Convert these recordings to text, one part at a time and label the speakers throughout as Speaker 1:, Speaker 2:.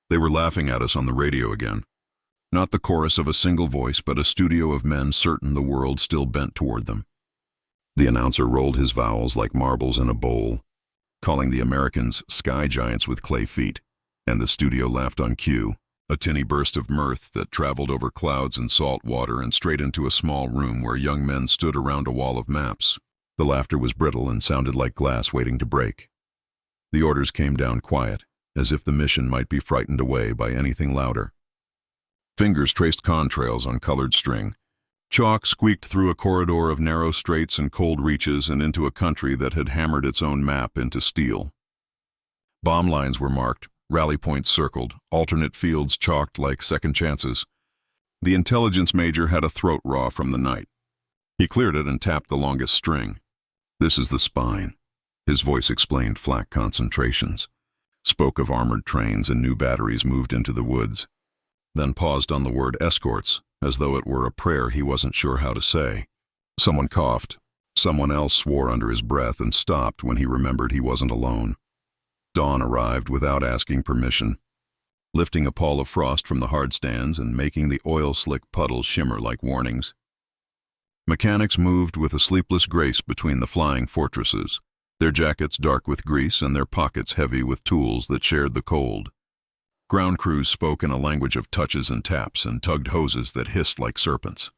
Speaker 1: They were laughing at us on the radio again. Not the chorus of a single voice, but a studio of men certain the world still bent toward them. The announcer rolled his vowels like marbles in a bowl, calling the Americans sky giants with clay feet, and the studio laughed on cue, a tinny burst of mirth that traveled over clouds and salt water and straight into a small room where young men stood around a wall of maps. The laughter was brittle and sounded like glass waiting to break. The orders came down quiet, as if the mission might be frightened away by anything louder. Fingers traced contrails on colored string. Chalk squeaked through a corridor of narrow straits and cold reaches and into a country that had hammered its own map into steel. Bomb lines were marked, rally points circled, alternate fields chalked like second chances. The intelligence major had a throat raw from the night. He cleared it and tapped the longest string. "This is the spine." His voice explained flak concentrations, spoke of armored trains and new batteries moved into the woods, then paused on the word escorts, as though it were a prayer he wasn't sure how to say. Someone coughed. Someone else swore under his breath and stopped when he remembered he wasn't alone. Dawn arrived without asking permission, lifting a pall of frost from the hard stands and making the oil-slick puddles shimmer like warnings. Mechanics moved with a sleepless grace between the flying fortresses, their jackets dark with grease and their pockets heavy with tools that shared the cold. Ground crews spoke in a language of touches and taps and tugged hoses that hissed like serpents.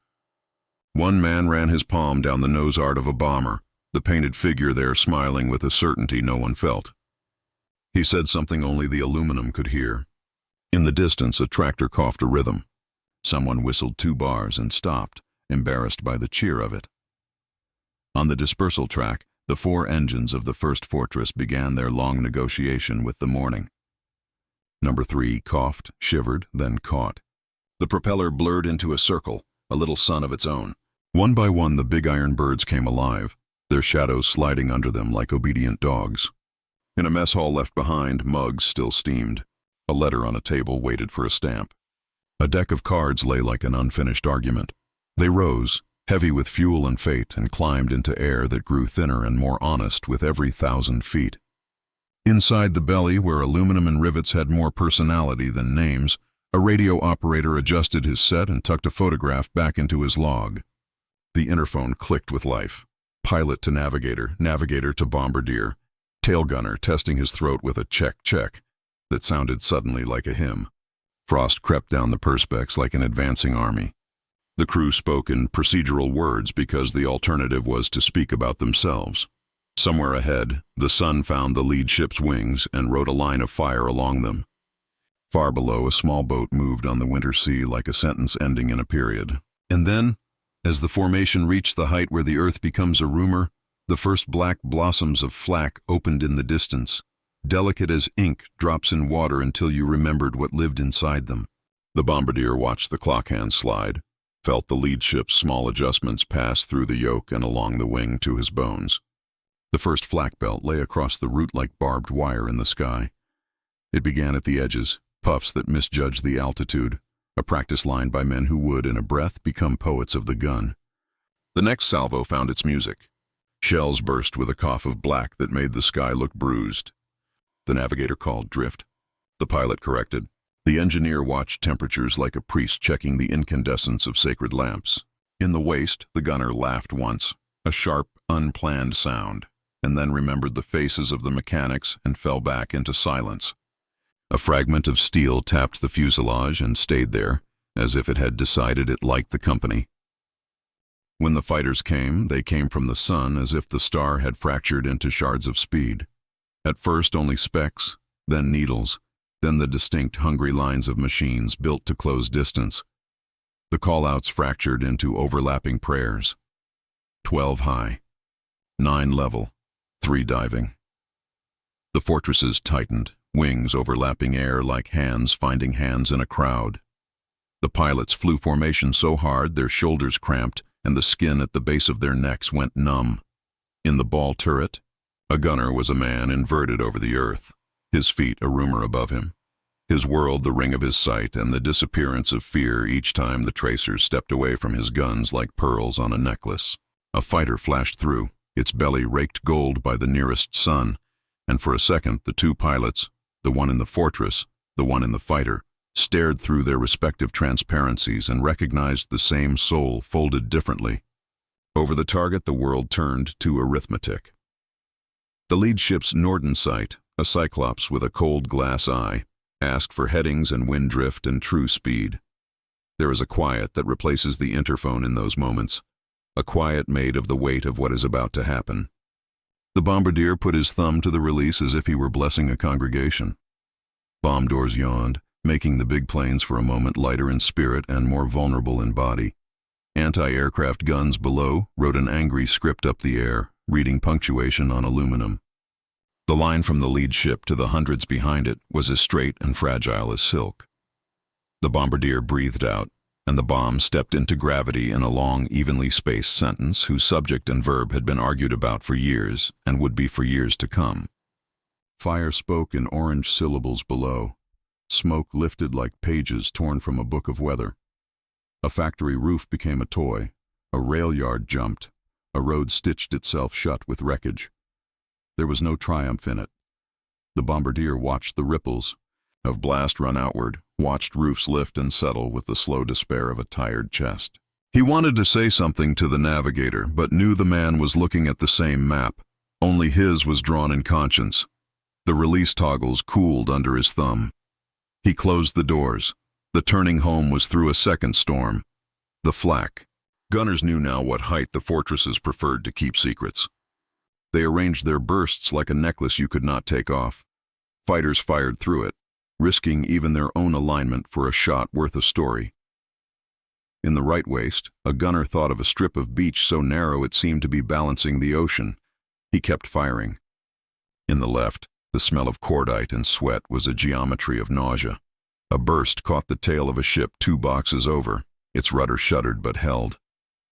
Speaker 1: One man ran his palm down the nose art of a bomber, the painted figure there smiling with a certainty no one felt. He said something only the aluminum could hear. In the distance, a tractor coughed a rhythm. Someone whistled 2 bars and stopped, embarrassed by the cheer of it. On the dispersal track, the 4 engines of the first fortress began their long negotiation with the morning. Number 3 coughed, shivered, then caught. The propeller blurred into a circle, a little sun of its own. One by one the big iron birds came alive, their shadows sliding under them like obedient dogs. In a mess hall left behind, mugs still steamed. A letter on a table waited for a stamp. A deck of cards lay like an unfinished argument. They rose, heavy with fuel and fate, and climbed into air that grew thinner and more honest with every 1,000 feet. Inside the belly, where aluminum and rivets had more personality than names, a radio operator adjusted his set and tucked a photograph back into his log. The interphone clicked with life. Pilot to navigator, navigator to bombardier, tail gunner testing his throat with a check that sounded suddenly like a hymn. Frost crept down the perspex like an advancing army. The crew spoke in procedural words because the alternative was to speak about themselves. Somewhere ahead, the sun found the lead ship's wings and wrote a line of fire along them. Far below, a small boat moved on the winter sea like a sentence ending in a period. And then, as the formation reached the height where the earth becomes a rumor, the first black blossoms of flak opened in the distance, delicate as ink drops in water until you remembered what lived inside them. The bombardier watched the clock hands slide, felt the lead ship's small adjustments pass through the yoke and along the wing to his bones. The first flak belt lay across the route like barbed wire in the sky. It began at the edges, puffs that misjudged the altitude, a practice line by men who would, in a breath, become poets of the gun. The next salvo found its music. Shells burst with a cough of black that made the sky look bruised. The navigator called drift. The pilot corrected. The engineer watched temperatures like a priest checking the incandescence of sacred lamps. In the waist, the gunner laughed once, a sharp, unplanned sound, and then remembered the faces of the mechanics and fell back into silence. A fragment of steel tapped the fuselage and stayed there, as if it had decided it liked the company. When the fighters came, they came from the sun as if the star had fractured into shards of speed. At first only specks, then needles, then the distinct hungry lines of machines built to close distance. The call-outs fractured into overlapping prayers. 12 high, 9 level, 3 diving. The fortresses tightened, wings overlapping air like hands finding hands in a crowd. The pilots flew formation so hard their shoulders cramped and the skin at the base of their necks went numb. In the ball turret, a gunner was a man inverted over the earth, his feet a rumor above him, his world the ring of his sight and the disappearance of fear each time the tracers stepped away from his guns like pearls on a necklace. A fighter flashed through, its belly raked gold by the nearest sun, and for a second the 2 pilots, the one in the fortress, the one in the fighter, stared through their respective transparencies and recognized the same soul folded differently. Over the target, the world turned to arithmetic. The lead ship's Norden sight, a cyclops with a cold glass eye, asked for headings and wind drift and true speed. There is a quiet that replaces the interphone in those moments, a quiet made of the weight of what is about to happen. The bombardier put his thumb to the release as if he were blessing a congregation. Bomb doors yawned, making the big planes for a moment lighter in spirit and more vulnerable in body. Anti-aircraft guns below wrote an angry script up the air, reading punctuation on aluminum. The line from the lead ship to the hundreds behind it was as straight and fragile as silk. The bombardier breathed out, and the bomb stepped into gravity in a long, evenly spaced sentence whose subject and verb had been argued about for years and would be for years to come. Fire spoke in orange syllables below. Smoke lifted like pages torn from a book of weather. A factory roof became a toy. A rail yard jumped. A road stitched itself shut with wreckage. There was no triumph in it. The bombardier watched the ripples of blast run outward, watched roofs lift and settle with the slow despair of a tired chest. He wanted to say something to the navigator, but knew the man was looking at the same map. Only his was drawn in conscience. The release toggles cooled under his thumb. He closed the doors. The turning home was through a second storm. The flak. Gunners knew now what height the fortresses preferred to keep secrets. They arranged their bursts like a necklace you could not take off. Fighters fired through it, risking even their own alignment for a shot worth a story. In the right waist, a gunner thought of a strip of beach so narrow it seemed to be balancing the ocean. He kept firing. In the left, the smell of cordite and sweat was a geometry of nausea. A burst caught the tail of a ship 2 boxes over. Its rudder shuddered but held.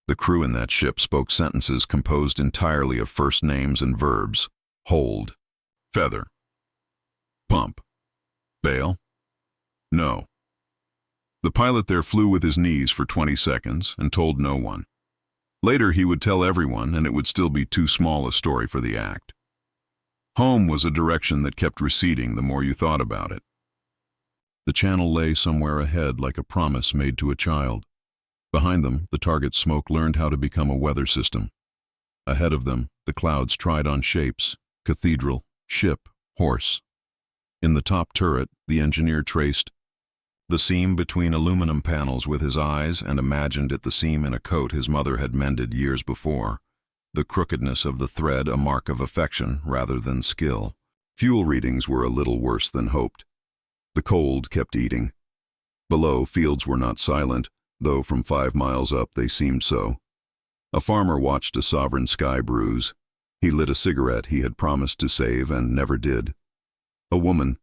Speaker 1: The crew in that ship spoke sentences composed entirely of first names and verbs. Hold. Feather. Pump. Bail? No. The pilot there flew with his knees for 20 seconds and told no one. Later he would tell everyone, and it would still be too small a story for the act. Home was a direction that kept receding the more you thought about it. The channel lay somewhere ahead like a promise made to a child. Behind them, the target's smoke learned how to become a weather system. Ahead of them, the clouds tried on shapes: cathedral, ship, horse. In the top turret, the engineer traced the seam between aluminum panels with his eyes and imagined it the seam in a coat his mother had mended years before. The crookedness of the thread a mark of affection rather than skill. Fuel readings were a little worse than hoped. The cold kept eating. Below, fields were not silent, though from 5 miles up they seemed so. A farmer watched a sovereign sky bruise. He lit a cigarette he had promised to save and never did. A woman,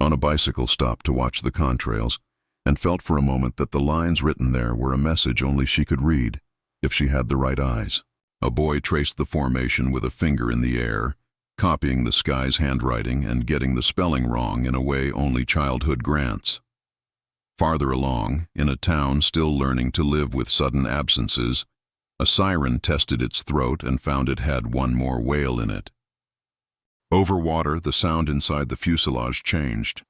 Speaker 1: on a bicycle, stopped to watch the contrails, and felt for a moment that the lines written there were a message only she could read, if she had the right eyes. A boy traced the formation with a finger in the air, copying the sky's handwriting and getting the spelling wrong in a way only childhood grants. Farther along, in a town still learning to live with sudden absences, a siren tested its throat and found it had one more wail in it. Over water, the sound inside the fuselage changed.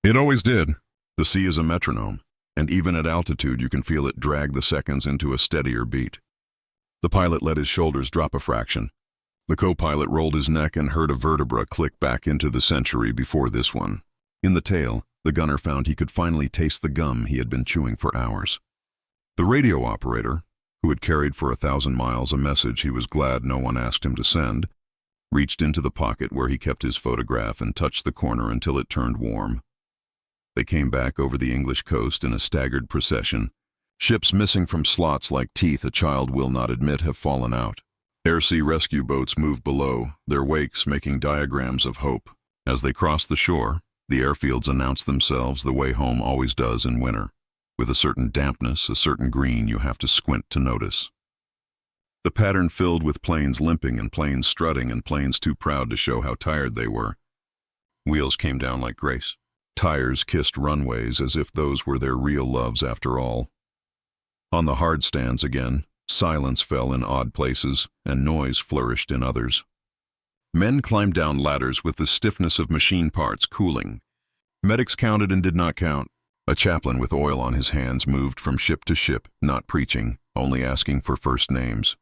Speaker 1: It always did. The sea is a metronome, and even at altitude you can feel it drag the seconds into a steadier beat. The pilot let his shoulders drop a fraction. The co-pilot rolled his neck and heard a vertebra click back into the century before this one. In the tail, the gunner found he could finally taste the gum he had been chewing for hours. The radio operator, who had carried for 1,000 miles a message he was glad no one asked him to send, reached into the pocket where he kept his photograph and touched the corner until it turned warm. They came back over the English coast in a staggered procession. Ships missing from slots like teeth a child will not admit have fallen out. Air-sea rescue boats moved below, their wakes making diagrams of hope. As they crossed the shore, the airfields announced themselves the way home always does in winter, with a certain dampness, a certain green you have to squint to notice. The pattern filled with planes limping and planes strutting and planes too proud to show how tired they were. Wheels came down like grace. Tires kissed runways as if those were their real loves after all. On the hard stands again, silence fell in odd places and noise flourished in others. Men climbed down ladders with the stiffness of machine parts cooling. Medics counted and did not count. A chaplain with oil on his hands moved from ship to ship, not preaching, only asking for first names.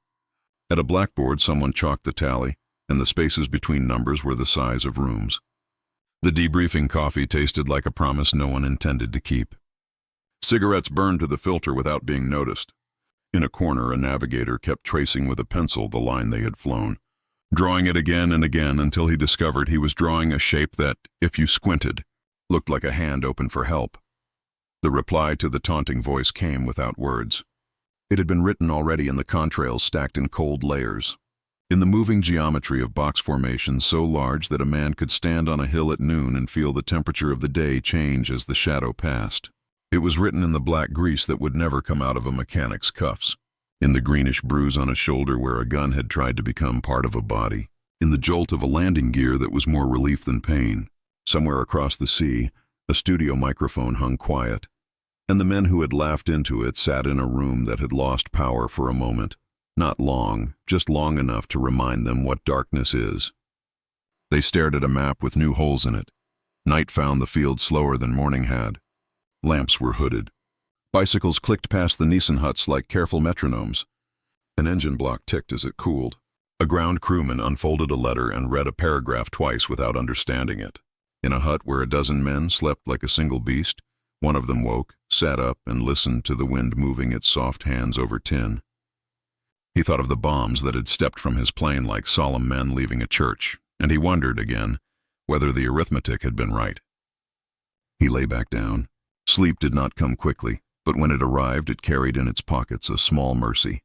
Speaker 1: At a blackboard, someone chalked the tally, and the spaces between numbers were the size of rooms. The debriefing coffee tasted like a promise no one intended to keep. Cigarettes burned to the filter without being noticed. In a corner, a navigator kept tracing with a pencil the line they had flown, drawing it again and again until he discovered he was drawing a shape that, if you squinted, looked like a hand open for help. The reply to the taunting voice came without words. It had been written already in the contrails stacked in cold layers. In the moving geometry of box formations so large that a man could stand on a hill at noon and feel the temperature of the day change as the shadow passed. It was written in the black grease that would never come out of a mechanic's cuffs, in the greenish bruise on a shoulder where a gun had tried to become part of a body, in the jolt of a landing gear that was more relief than pain. Somewhere across the sea, a studio microphone hung quiet, and the men who had laughed into it sat in a room that had lost power for a moment. Not long, just long enough to remind them what darkness is. They stared at a map with new holes in it. Night found the field slower than morning had. Lamps were hooded. Bicycles clicked past the Nissan huts like careful metronomes. An engine block ticked as it cooled. A ground crewman unfolded a letter and read a paragraph twice without understanding it. In a hut where a dozen men slept like a single beast, one of them woke, sat up, and listened to the wind moving its soft hands over tin. He thought of the bombs that had stepped from his plane like solemn men leaving a church, and he wondered again whether the arithmetic had been right. He lay back down. Sleep did not come quickly, but when it arrived, it carried in its pockets a small mercy.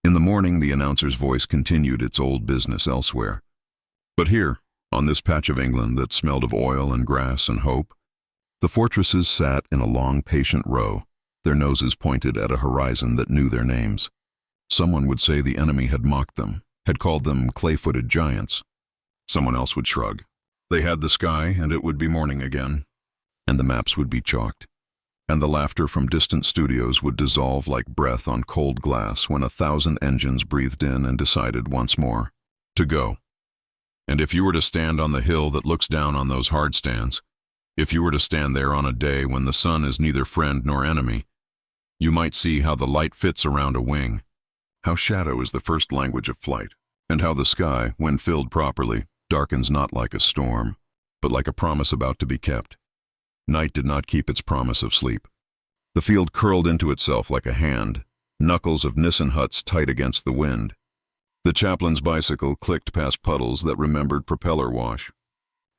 Speaker 1: In the morning, the announcer's voice continued its old business elsewhere. But here, on this patch of England that smelled of oil and grass and hope, the fortresses sat in a long, patient row, their noses pointed at a horizon that knew their names. Someone would say the enemy had mocked them, had called them clay-footed giants. Someone else would shrug. They had the sky, and it would be morning again, and the maps would be chalked, and the laughter from distant studios would dissolve like breath on cold glass when 1,000 engines breathed in and decided once more to go. And if you were to stand on the hill that looks down on those hard stands, if you were to stand there on a day when the sun is neither friend nor enemy, you might see how the light fits around a wing, how shadow is the first language of flight, and how the sky, when filled properly, darkens not like a storm, but like a promise about to be kept. Night did not keep its promise of sleep. The field curled into itself like a hand, knuckles of Nissan huts tight against the wind. The chaplain's bicycle clicked past puddles that remembered propeller wash.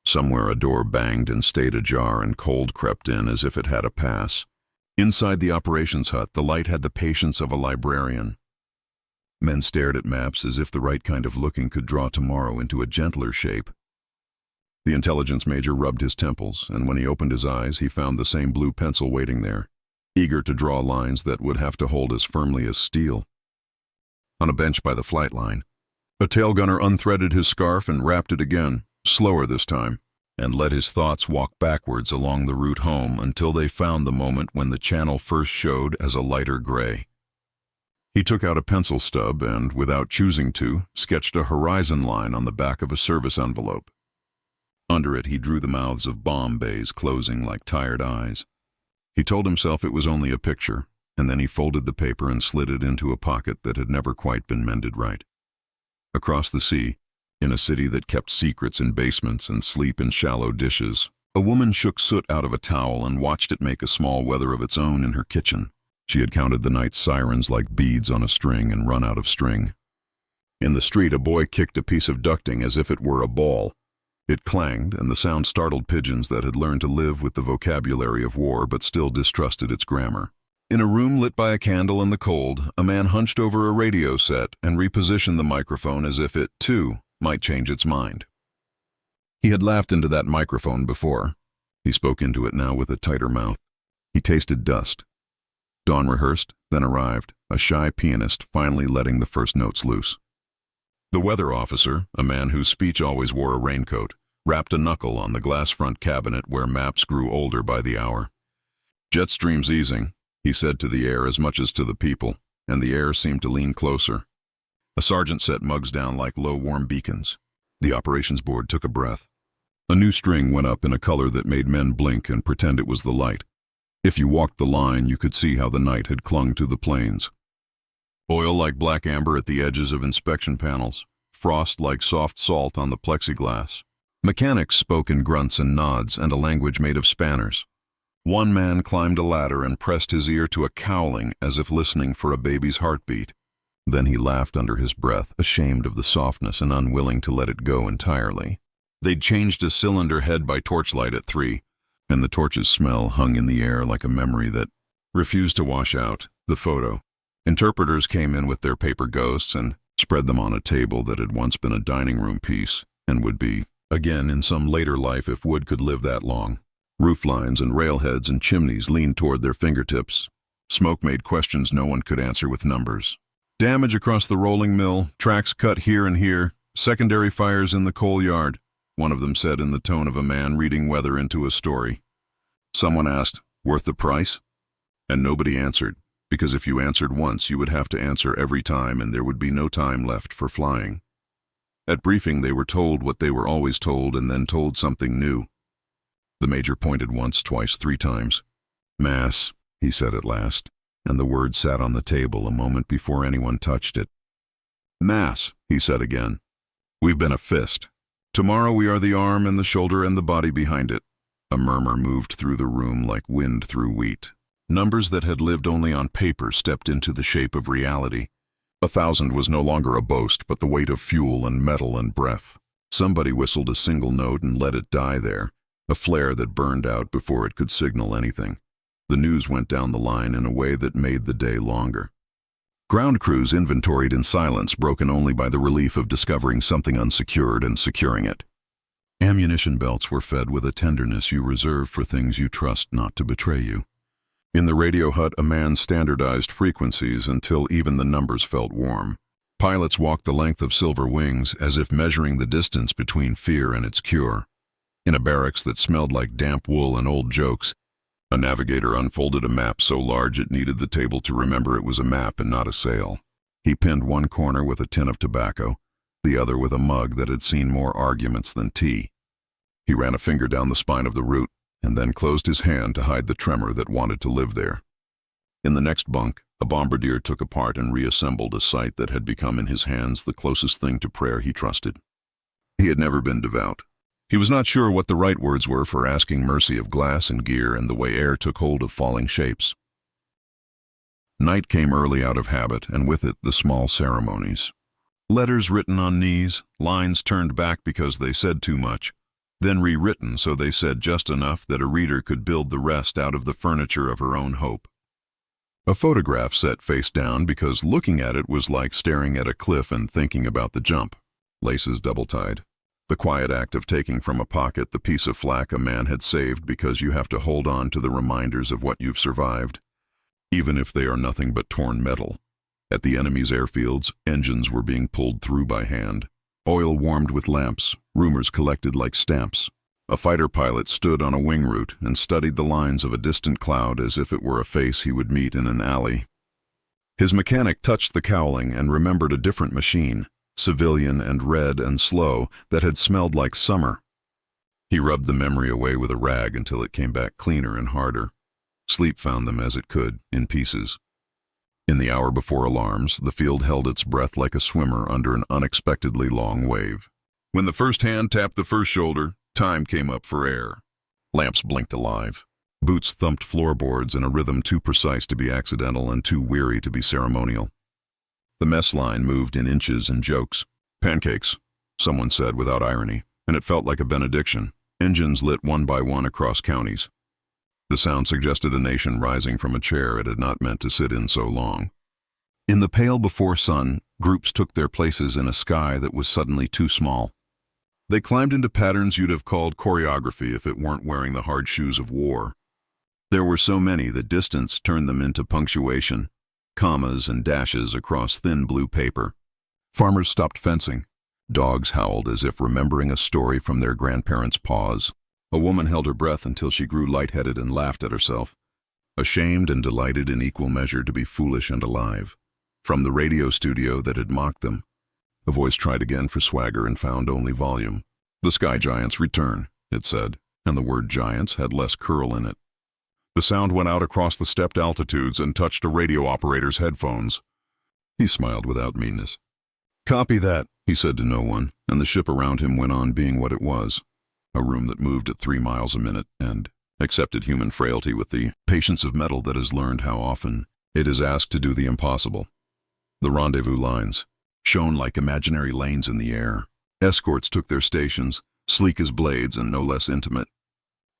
Speaker 1: Somewhere a door banged and stayed ajar, and cold crept in as if it had a pass. Inside the operations hut, the light had the patience of a librarian. Men stared at maps as if the right kind of looking could draw tomorrow into a gentler shape. The intelligence major rubbed his temples, and when he opened his eyes, he found the same blue pencil waiting there, eager to draw lines that would have to hold as firmly as steel. On a bench by the flight line, a tail gunner unthreaded his scarf and wrapped it again, slower this time, and let his thoughts walk backwards along the route home until they found the moment when the channel first showed as a lighter gray. He took out a pencil stub and, without choosing to, sketched a horizon line on the back of a service envelope. Under it he drew the mouths of bomb bays closing like tired eyes. He told himself it was only a picture, and then he folded the paper and slid it into a pocket that had never quite been mended right. Across the sea, in a city that kept secrets in basements and sleep in shallow dishes, a woman shook soot out of a towel and watched it make a small weather of its own in her kitchen. She had counted the night's sirens like beads on a string and run out of string. In the street, a boy kicked a piece of ducting as if it were a ball. It clanged, and the sound startled pigeons that had learned to live with the vocabulary of war but still distrusted its grammar. In a room lit by a candle in the cold, a man hunched over a radio set and repositioned the microphone as if it, too, might change its mind. He had laughed into that microphone before. He spoke into it now with a tighter mouth. He tasted dust. Dawn rehearsed, then arrived, a shy pianist finally letting the first notes loose. The weather officer, a man whose speech always wore a raincoat, rapped a knuckle on the glass front cabinet where maps grew older by the hour. "Jet stream's easing," he said to the air as much as to the people, and the air seemed to lean closer. A sergeant set mugs down like low, warm beacons. The operations board took a breath. A new string went up in a color that made men blink and pretend it was the light. If you walked the line, you could see how the night had clung to the planes. Oil like black amber at the edges of inspection panels, frost like soft salt on the plexiglass. Mechanics spoke in grunts and nods and a language made of spanners. One man climbed a ladder and pressed his ear to a cowling as if listening for a baby's heartbeat. Then he laughed under his breath, ashamed of the softness and unwilling to let it go entirely. They'd changed a cylinder head by torchlight at 3, and the torch's smell hung in the air like a memory that refused to wash out. The photo. Interpreters came in with their paper ghosts and spread them on a table that had once been a dining room piece and would be again in some later life if wood could live that long. Roof lines and railheads and chimneys leaned toward their fingertips. Smoke made questions no one could answer with numbers. Damage across the rolling mill, tracks cut here and here, secondary fires in the coal yard, one of them said in the tone of a man reading weather into a story. Someone asked, "Worth the price?" And nobody answered, because if you answered once, you would have to answer every time and there would be no time left for flying. At briefing, they were told what they were always told and then told something new. The major pointed once, twice, 3 times. "Mass," he said at last, and the word sat on the table a moment before anyone touched it. "Mass," he said again. "We've been a fist. Tomorrow we are the arm and the shoulder and the body behind it." A murmur moved through the room like wind through wheat. Numbers that had lived only on paper stepped into the shape of reality. 1,000 was no longer a boast, but the weight of fuel and metal and breath. Somebody whistled a single note and let it die there, a flare that burned out before it could signal anything. The news went down the line in a way that made the day longer. Ground crews inventoried in silence, broken only by the relief of discovering something unsecured and securing it. Ammunition belts were fed with a tenderness you reserve for things you trust not to betray you. In the radio hut, a man standardized frequencies until even the numbers felt warm. Pilots walked the length of silver wings as if measuring the distance between fear and its cure. In a barracks that smelled like damp wool and old jokes, a navigator unfolded a map so large it needed the table to remember it was a map and not a sail. He pinned one corner with a tin of tobacco, the other with a mug that had seen more arguments than tea. He ran a finger down the spine of the root, and then closed his hand to hide the tremor that wanted to live there. In the next bunk, a bombardier took apart and reassembled a sight that had become in his hands the closest thing to prayer he trusted. He had never been devout. He was not sure what the right words were for asking mercy of glass and gear and the way air took hold of falling shapes. Night came early out of habit, and with it the small ceremonies. Letters written on knees, lines turned back because they said too much, then rewritten so they said just enough that a reader could build the rest out of the furniture of her own hope. A photograph set face down because looking at it was like staring at a cliff and thinking about the jump. Laces double-tied. The quiet act of taking from a pocket the piece of flak a man had saved because you have to hold on to the reminders of what you've survived, even if they are nothing but torn metal. At the enemy's airfields, engines were being pulled through by hand. Oil warmed with lamps, rumors collected like stamps. A fighter pilot stood on a wing route and studied the lines of a distant cloud as if it were a face he would meet in an alley. His mechanic touched the cowling and remembered a different machine, civilian and red and slow, that had smelled like summer. He rubbed the memory away with a rag until it came back cleaner and harder. Sleep found them as it could, in pieces. In the hour before alarms, the field held its breath like a swimmer under an unexpectedly long wave. When the first hand tapped the first shoulder, time came up for air. Lamps blinked alive. Boots thumped floorboards in a rhythm too precise to be accidental and too weary to be ceremonial. The mess line moved in inches and jokes. "Pancakes," someone said without irony, and it felt like a benediction. Engines lit one by one across counties. The sound suggested a nation rising from a chair it had not meant to sit in so long. In the pale before sun, groups took their places in a sky that was suddenly too small. They climbed into patterns you'd have called choreography if it weren't wearing the hard shoes of war. There were so many that distance turned them into punctuation, commas and dashes across thin blue paper. Farmers stopped fencing. Dogs howled as if remembering a story from their grandparents' paws. A woman held her breath until she grew lightheaded and laughed at herself, ashamed and delighted in equal measure to be foolish and alive. From the radio studio that had mocked them, a voice tried again for swagger and found only volume. "The Sky Giants return. it said, and the word giants had less curl in it. The sound went out across the stepped altitudes and touched a radio operator's headphones. He smiled without meanness. "Copy that," he said to no one, and the ship around him went on being what it was, a room that moved at 3 miles a minute and accepted human frailty with the patience of metal that has learned how often it is asked to do the impossible. The rendezvous lines shone like imaginary lanes in the air. Escorts took their stations, sleek as blades and no less intimate.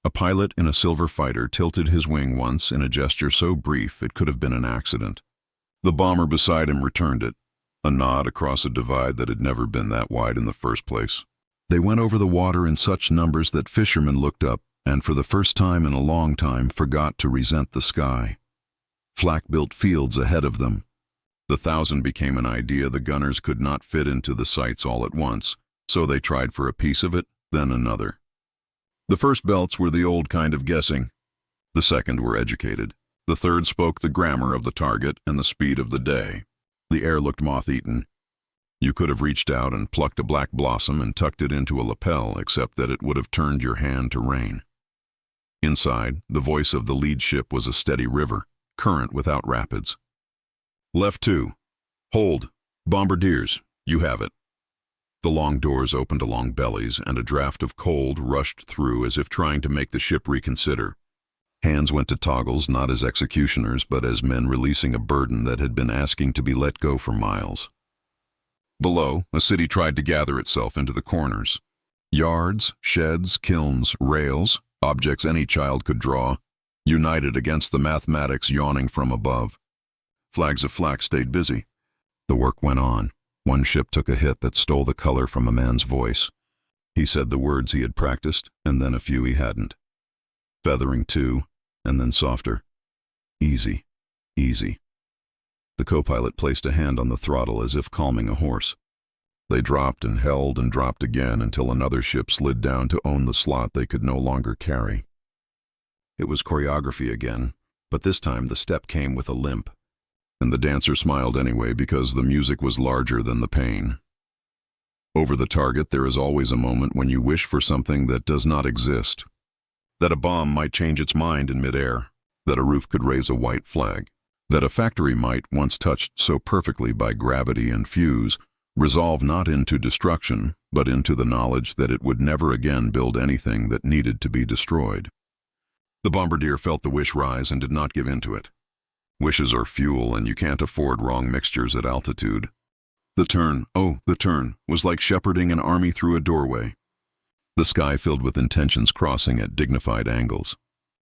Speaker 1: A pilot in a silver fighter tilted his wing once in a gesture so brief it could have been an accident. The bomber beside him returned it, a nod across a divide that had never been that wide in the first place. They went over the water in such numbers that fishermen looked up and for the first time in a long time forgot to resent the sky. Flak-built fields ahead of them. The 1,000 became an idea the gunners could not fit into the sights all at once, so they tried for a piece of it, then another. The first belts were the old kind of guessing. The second were educated. The third spoke the grammar of the target and the speed of the day. The air looked moth-eaten. You could have reached out and plucked a black blossom and tucked it into a lapel, except that it would have turned your hand to rain. Inside, the voice of the lead ship was a steady river, current without rapids. "Left 2. Hold. Bombardiers, you have it." The long doors opened along bellies, and a draft of cold rushed through as if trying to make the ship reconsider. Hands went to toggles not as executioners, but as men releasing a burden that had been asking to be let go for miles. Below, a city tried to gather itself into the corners. Yards, sheds, kilns, rails, objects any child could draw, united against the mathematics yawning from above. Flags of flak stayed busy. The work went on. One ship took a hit that stole the color from a man's voice. He said the words he had practiced, and then a few he hadn't. Feathering too, and then softer. Easy, easy. The co-pilot placed a hand on the throttle as if calming a horse. They dropped and held and dropped again until another ship slid down to own the slot they could no longer carry. It was choreography again, but this time the step came with a limp. And the dancer smiled anyway because the music was larger than the pain. Over the target there is always a moment when you wish for something that does not exist. That a bomb might change its mind in midair, that a roof could raise a white flag, that a factory might, once touched so perfectly by gravity and fuse, resolve not into destruction, but into the knowledge that it would never again build anything that needed to be destroyed. The bombardier felt the wish rise and did not give in to it. Wishes are fuel, and you can't afford wrong mixtures at altitude. The turn, was like shepherding an army through a doorway. The sky filled with intentions crossing at dignified angles.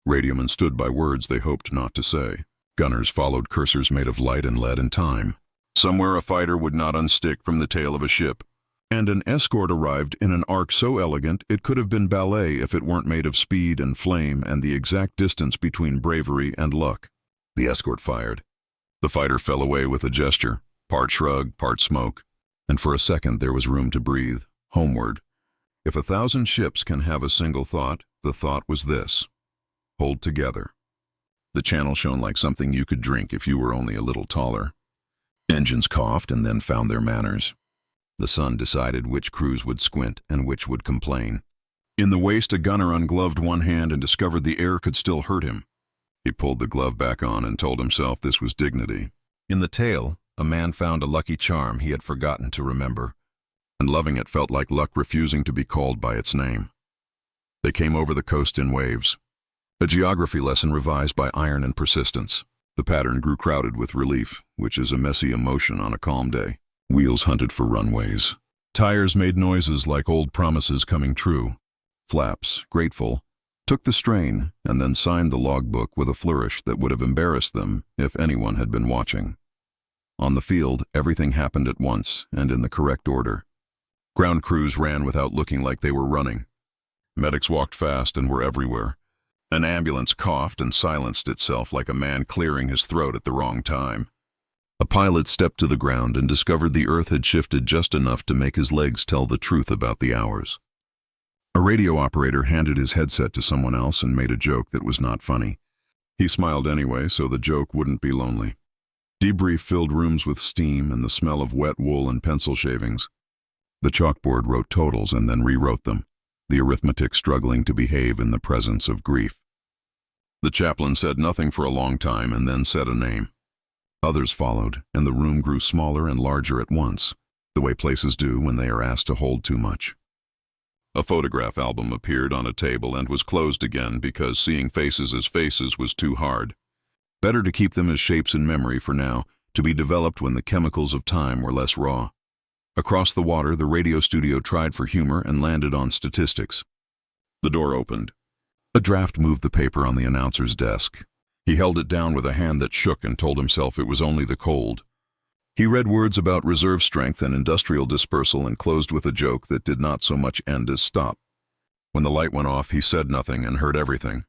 Speaker 1: Radiomen stood by words they hoped not to say. Gunners followed cursors made of light and lead and time. Somewhere a fighter would not unstick from the tail of a ship. And an escort arrived in an arc so elegant it could have been ballet if it weren't made of speed and flame and the exact distance between bravery and luck. The escort fired. The fighter fell away with a gesture, part shrug, part smoke, and for a second there was room to breathe, homeward. If 1,000 ships can have a single thought, the thought was this: hold together. The channel shone like something you could drink if you were only a little taller. Engines coughed and then found their manners. The sun decided which crews would squint and which would complain. In the waist, a gunner ungloved one hand and discovered the air could still hurt him. He pulled the glove back on and told himself this was dignity. In the tail, a man found a lucky charm he had forgotten to remember, and loving it felt like luck refusing to be called by its name. They came over the coast in waves. A geography lesson revised by iron and persistence. The pattern grew crowded with relief, which is a messy emotion on a calm day. Wheels hunted for runways. Tires made noises like old promises coming true. Flaps, grateful, took the strain and then signed the logbook with a flourish that would have embarrassed them if anyone had been watching. On the field, everything happened at once and in the correct order. Ground crews ran without looking like they were running. Medics walked fast and were everywhere. An ambulance coughed and silenced itself like a man clearing his throat at the wrong time. A pilot stepped to the ground and discovered the earth had shifted just enough to make his legs tell the truth about the hours. A radio operator handed his headset to someone else and made a joke that was not funny. He smiled anyway, so the joke wouldn't be lonely. Debrief filled rooms with steam and the smell of wet wool and pencil shavings. The chalkboard wrote totals and then rewrote them. the arithmetic struggling to behave in the presence of grief. The chaplain said nothing for a long time and then said a name. Others followed, and the room grew smaller and larger at once, the way places do when they are asked to hold too much. A photograph album appeared on a table and was closed again because seeing faces as faces was too hard. Better to keep them as shapes in memory for now, to be developed when the chemicals of time were less raw. Across the water, the radio studio tried for humor and landed on statistics. The door opened. A draft moved the paper on the announcer's desk. He held it down with a hand that shook and told himself it was only the cold. He read words about reserve strength and industrial dispersal and closed with a joke that did not so much end as stop. When the light went off, he said nothing and heard everything.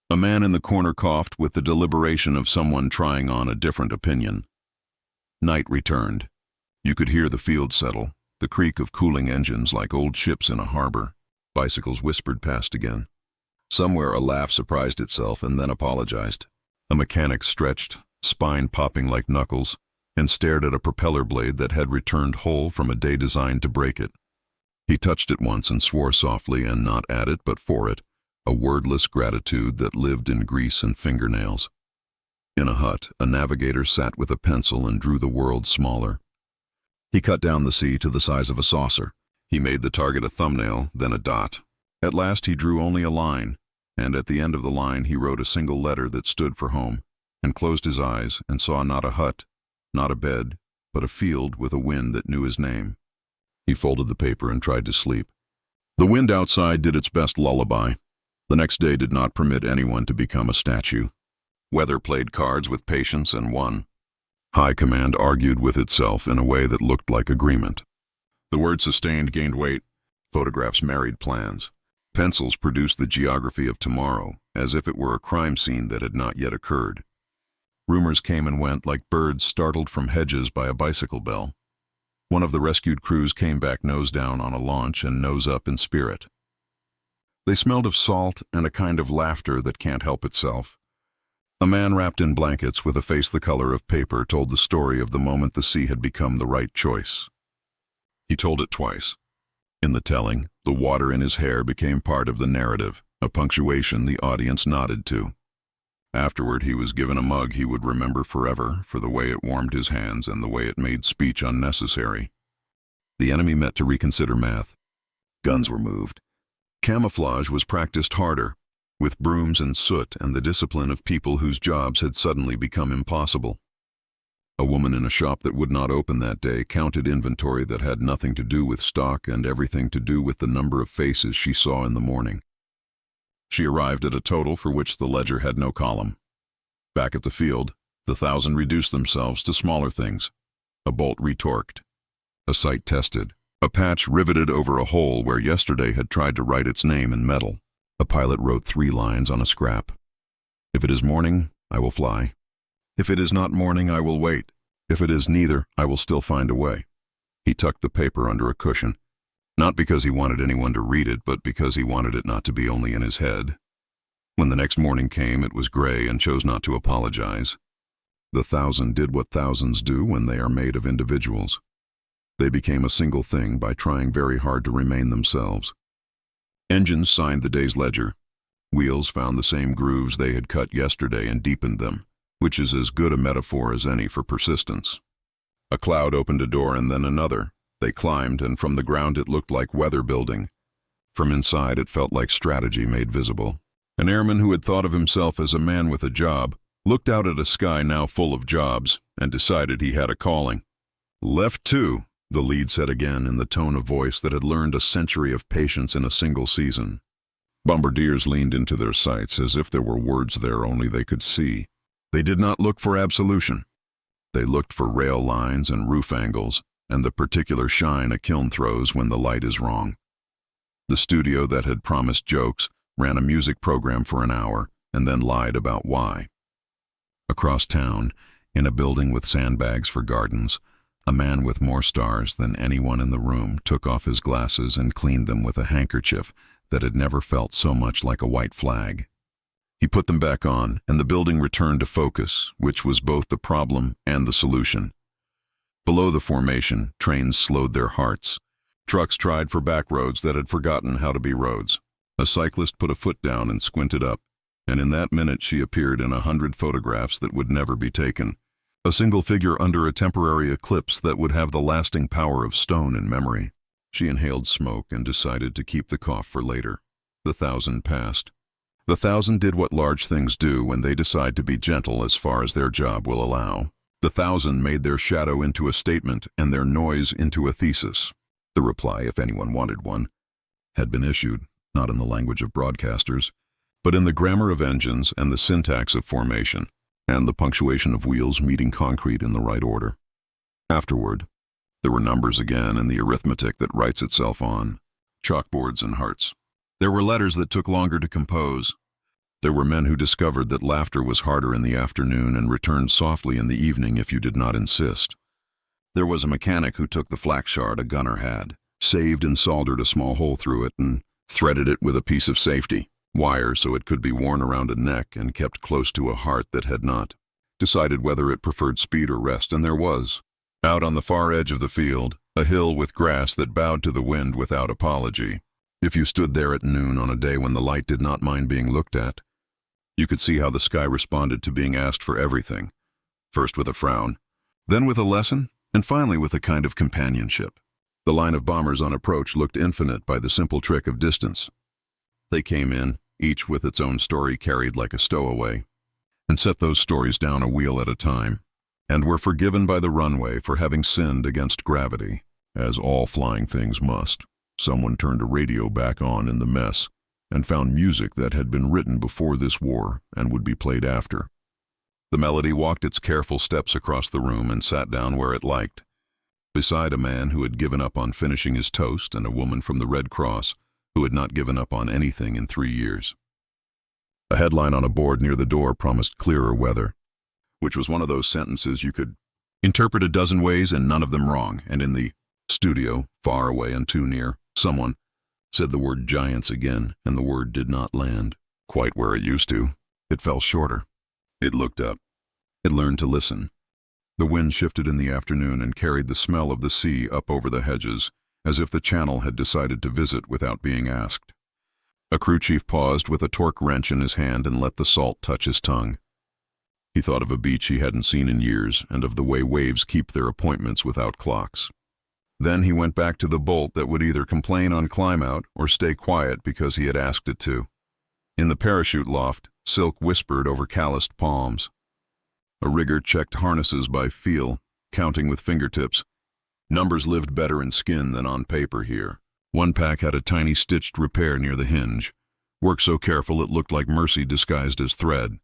Speaker 1: A man in the corner coughed with the deliberation of someone trying on a different opinion. Night returned. You could hear the field settle, the creak of cooling engines like old ships in a harbor. Bicycles whispered past again. Somewhere a laugh surprised itself and then apologized. A mechanic stretched, spine popping like knuckles, and stared at a propeller blade that had returned whole from a day designed to break it. He touched it once and swore softly, and not at it but for it, a wordless gratitude that lived in grease and fingernails. In a hut, a navigator sat with a pencil and drew the world smaller. He cut down the sea to the size of a saucer. He made the target a thumbnail, then a dot. At last he drew only a line, and at the end of the line he wrote a single letter that stood for home, and closed his eyes and saw not a hut, not a bed, but a field with a wind that knew his name. He folded the paper and tried to sleep. The wind outside did its best lullaby. The next day did not permit anyone to become a statue. Weather played cards with patience and won. High command argued with itself in a way that looked like agreement. The word sustained gained weight. Photographs married plans. Pencils produced the geography of tomorrow, as if it were a crime scene that had not yet occurred. Rumors came and went like birds startled from hedges by a bicycle bell. One of the rescued crews came back nose down on a launch and nose up in spirit. They smelled of salt and a kind of laughter that can't help itself. A man wrapped in blankets with a face the color of paper told the story of the moment the sea had become the right choice. He told it twice. In the telling, the water in his hair became part of the narrative, a punctuation the audience nodded to. Afterward, he was given a mug he would remember forever for the way it warmed his hands and the way it made speech unnecessary. The enemy met to reconsider math. Guns were moved. Camouflage was practiced harder, with brooms and soot and the discipline of people whose jobs had suddenly become impossible. A woman in a shop that would not open that day counted inventory that had nothing to do with stock and everything to do with the number of faces she saw in the morning. She arrived at a total for which the ledger had no column. Back at the field, the 1,000 reduced themselves to smaller things. A bolt retorqued. A sight tested. A patch riveted over a hole where yesterday had tried to write its name in metal. A pilot wrote 3 lines on a scrap. If it is morning, I will fly. If it is not morning, I will wait. If it is neither, I will still find a way. He tucked the paper under a cushion, not because he wanted anyone to read it, but because he wanted it not to be only in his head. When the next morning came, it was gray and chose not to apologize. The 1,000 did what thousands do when they are made of individuals. They became a single thing by trying very hard to remain themselves. Engines signed the day's ledger. Wheels found the same grooves they had cut yesterday and deepened them, which is as good a metaphor as any for persistence. A cloud opened a door and then another. They climbed, and from the ground it looked like weather building. From inside it felt like strategy made visible. An airman who had thought of himself as a man with a job looked out at a sky now full of jobs and decided he had a calling. "Left 2, the lead said again in the tone of voice that had learned a century of patience in a single season. Bombardiers leaned into their sights as if there were words there only they could see. They did not look for absolution. They looked for rail lines and roof angles, and the particular shine a kiln throws when the light is wrong. The studio that had promised jokes ran a music program for an hour and then lied about why. Across town, in a building with sandbags for gardens, a man with more stars than anyone in the room took off his glasses and cleaned them with a handkerchief that had never felt so much like a white flag. He put them back on, and the building returned to focus, which was both the problem and the solution. Below the formation, trains slowed their hearts. Trucks tried for back roads that had forgotten how to be roads. A cyclist put a foot down and squinted up, and in that minute she appeared in 100 photographs that would never be taken. A single figure under a temporary eclipse that would have the lasting power of stone in memory. She inhaled smoke and decided to keep the cough for later. The 1,000 passed. The 1,000 did what large things do when they decide to be gentle as far as their job will allow. The 1,000 made their shadow into a statement and their noise into a thesis. The reply, if anyone wanted one, had been issued, not in the language of broadcasters, but in the grammar of engines and the syntax of formation, and the punctuation of wheels meeting concrete in the right order. Afterward, there were numbers again and the arithmetic that writes itself on chalkboards and hearts. There were letters that took longer to compose. There were men who discovered that laughter was harder in the afternoon and returned softly in the evening if you did not insist. There was a mechanic who took the flak shard a gunner had, saved and soldered a small hole through it, and threaded it with a piece of safety wire so it could be worn around a neck and kept close to a heart that had not. Decided whether it preferred speed or rest, and there was. Out on the far edge of the field, a hill with grass that bowed to the wind without apology. If you stood there at noon on a day when the light did not mind being looked at, you could see how the sky responded to being asked for everything, first with a frown, then with a lesson, and finally with a kind of companionship. The line of bombers on approach looked infinite by the simple trick of distance. They came in, each with its own story carried like a stowaway, and set those stories down a wheel at a time, and were forgiven by the runway for having sinned against gravity, as all flying things must. Someone turned a radio back on in the mess and found music that had been written before this war and would be played after. The melody walked its careful steps across the room and sat down where it liked, beside a man who had given up on finishing his toast and a woman from the Red Cross who had not given up on anything in 3 years. A headline on a board near the door promised clearer weather, which was one of those sentences you could interpret a dozen ways and none of them wrong, and in the studio, far away and too near, someone said the word giants again, and the word did not land quite where it used to. It fell shorter. It looked up. It learned to listen. The wind shifted in the afternoon and carried the smell of the sea up over the hedges, as if the channel had decided to visit without being asked. A crew chief paused with a torque wrench in his hand and let the salt touch his tongue. He thought of a beach he hadn't seen in years and of the way waves keep their appointments without clocks. Then he went back to the bolt that would either complain on climb-out or stay quiet because he had asked it to. In the parachute loft, silk whispered over calloused palms. A rigger checked harnesses by feel, counting with fingertips. Numbers lived better in skin than on paper here. One pack had a tiny stitched repair near the hinge, work so careful it looked like mercy disguised as thread.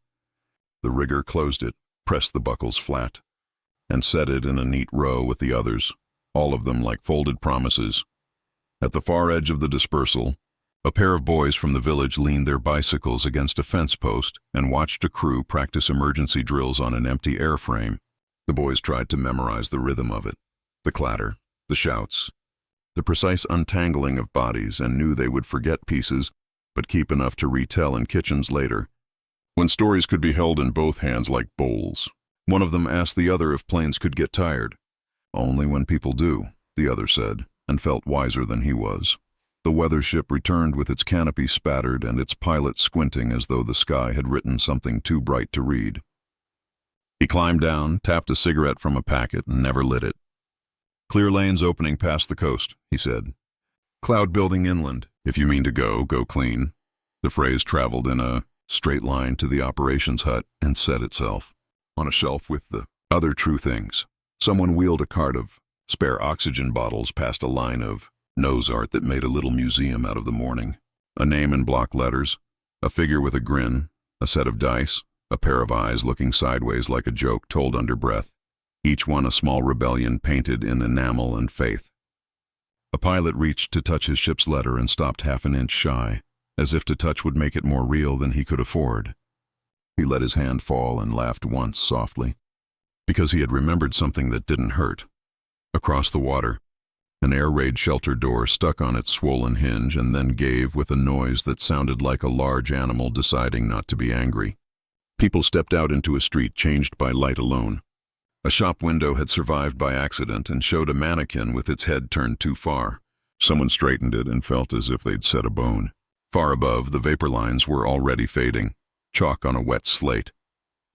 Speaker 1: The rigger closed it, pressed the buckles flat, and set it in a neat row with the others, all of them like folded promises. At the far edge of the dispersal, a pair of boys from the village leaned their bicycles against a fence post and watched a crew practice emergency drills on an empty airframe. The boys tried to memorize the rhythm of it, the clatter, the shouts, the precise untangling of bodies, and knew they would forget pieces, but keep enough to retell in kitchens later, when stories could be held in both hands like bowls. One of them asked the other if planes could get tired. Only when people do, the other said, and felt wiser than he was. The weather ship returned with its canopy spattered and its pilot squinting as though the sky had written something too bright to read. He climbed down, tapped a cigarette from a packet, and never lit it. "Clear lanes opening past the coast," he said. "Cloud building inland. If you mean to go, go clean." The phrase traveled in a straight line to the operations hut and set itself on a shelf with the other true things. Someone wheeled a cart of spare oxygen bottles past a line of nose art that made a little museum out of the morning. A name in block letters, a figure with a grin, a set of dice, a pair of eyes looking sideways like a joke told under breath, each one a small rebellion painted in enamel and faith. A pilot reached to touch his ship's letter and stopped half an inch shy, as if to touch would make it more real than he could afford. He let his hand fall and laughed once softly, because he had remembered something that didn't hurt. Across the water, an air raid shelter door stuck on its swollen hinge and then gave with a noise that sounded like a large animal deciding not to be angry. People stepped out into a street changed by light alone. A shop window had survived by accident and showed a mannequin with its head turned too far, Someone straightened it and felt as if they'd set a bone. Far above, the vapor lines were already fading, chalk on a wet slate,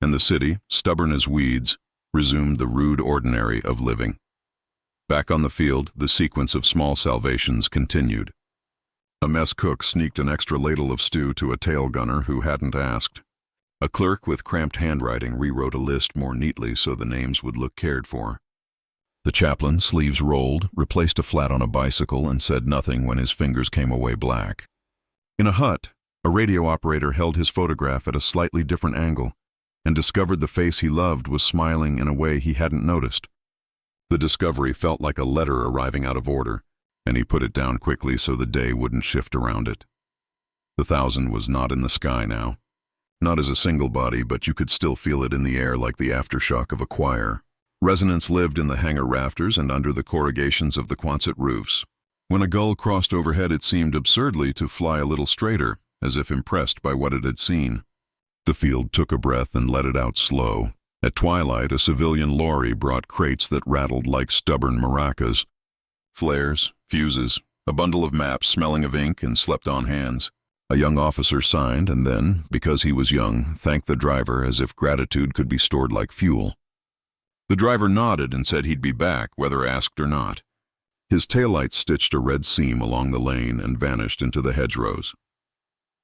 Speaker 1: and the city, stubborn as weeds, resumed the rude ordinary of living. Back on the field, the sequence of small salvations continued. A mess cook sneaked an extra ladle of stew to a tail gunner who hadn't asked. A clerk with cramped handwriting rewrote a list more neatly so the names would look cared for. The chaplain, sleeves rolled, replaced a flat on a bicycle and said nothing when his fingers came away black. In a hut, a radio operator held his photograph at a slightly different angle and discovered the face he loved was smiling in a way he hadn't noticed. The discovery felt like a letter arriving out of order, and he put it down quickly so the day wouldn't shift around it. The 1,000 was not in the sky now. Not as a single body, but you could still feel it in the air like the aftershock of a choir. Resonance lived in the hangar rafters and under the corrugations of the Quonset roofs. When a gull crossed overhead, it seemed absurdly to fly a little straighter, as if impressed by what it had seen. The field took a breath and let it out slow. At twilight, a civilian lorry brought crates that rattled like stubborn maracas. Flares, fuses, a bundle of maps smelling of ink and slept-on hands. A young officer signed and then, because he was young, thanked the driver as if gratitude could be stored like fuel. The driver nodded and said he'd be back, whether asked or not. His taillights stitched a red seam along the lane and vanished into the hedgerows.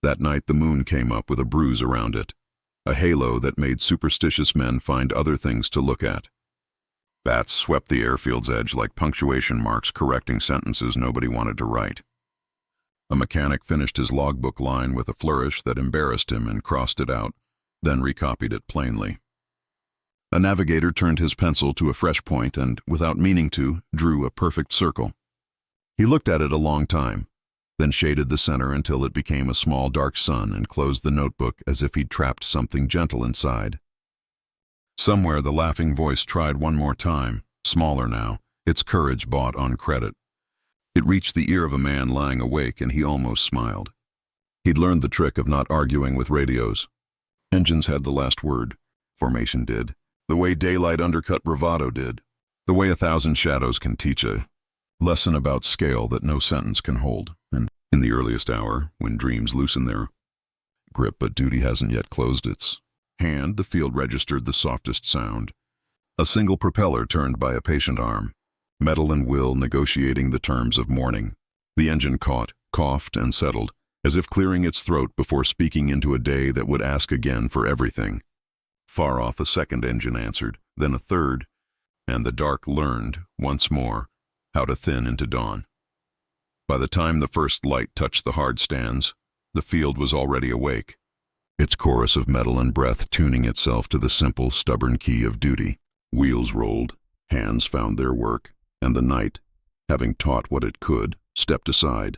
Speaker 1: That night the moon came up with a bruise around it, a halo that made superstitious men find other things to look at. Bats swept the airfield's edge like punctuation marks correcting sentences nobody wanted to write. A mechanic finished his logbook line with a flourish that embarrassed him and crossed it out, then recopied it plainly. A navigator turned his pencil to a fresh point and, without meaning to, drew a perfect circle. He looked at it a long time, then shaded the center until it became a small dark sun and closed the notebook as if he'd trapped something gentle inside. Somewhere the laughing voice tried one more time, smaller now, its courage bought on credit. It reached the ear of a man lying awake and he almost smiled. He'd learned the trick of not arguing with radios. Engines had the last word. Formation did. The way daylight undercut bravado did. The way 1,000 shadows can teach a lesson about scale that no sentence can hold. And in the earliest hour, when dreams loosen their grip but duty hasn't yet closed its hand, the field registered the softest sound. A single propeller turned by a patient arm. Metal and will negotiating the terms of morning. The engine caught, coughed, and settled, as if clearing its throat before speaking into a day that would ask again for everything. Far off a second engine answered, then a third, and the dark learned, once more, how to thin into dawn. By the time the first light touched the hard stands, the field was already awake, its chorus of metal and breath tuning itself to the simple, stubborn key of duty. Wheels rolled, hands found their work, and the night, having taught what it could, stepped aside.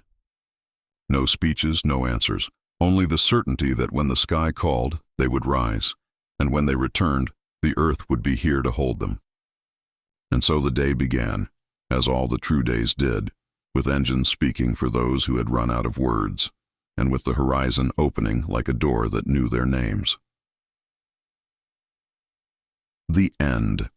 Speaker 1: No speeches, no answers, only the certainty that when the sky called, they would rise, and when they returned, the earth would be here to hold them. And so the day began, as all the true days did, with engines speaking for those who had run out of words, and with the horizon opening like a door that knew their names. The end.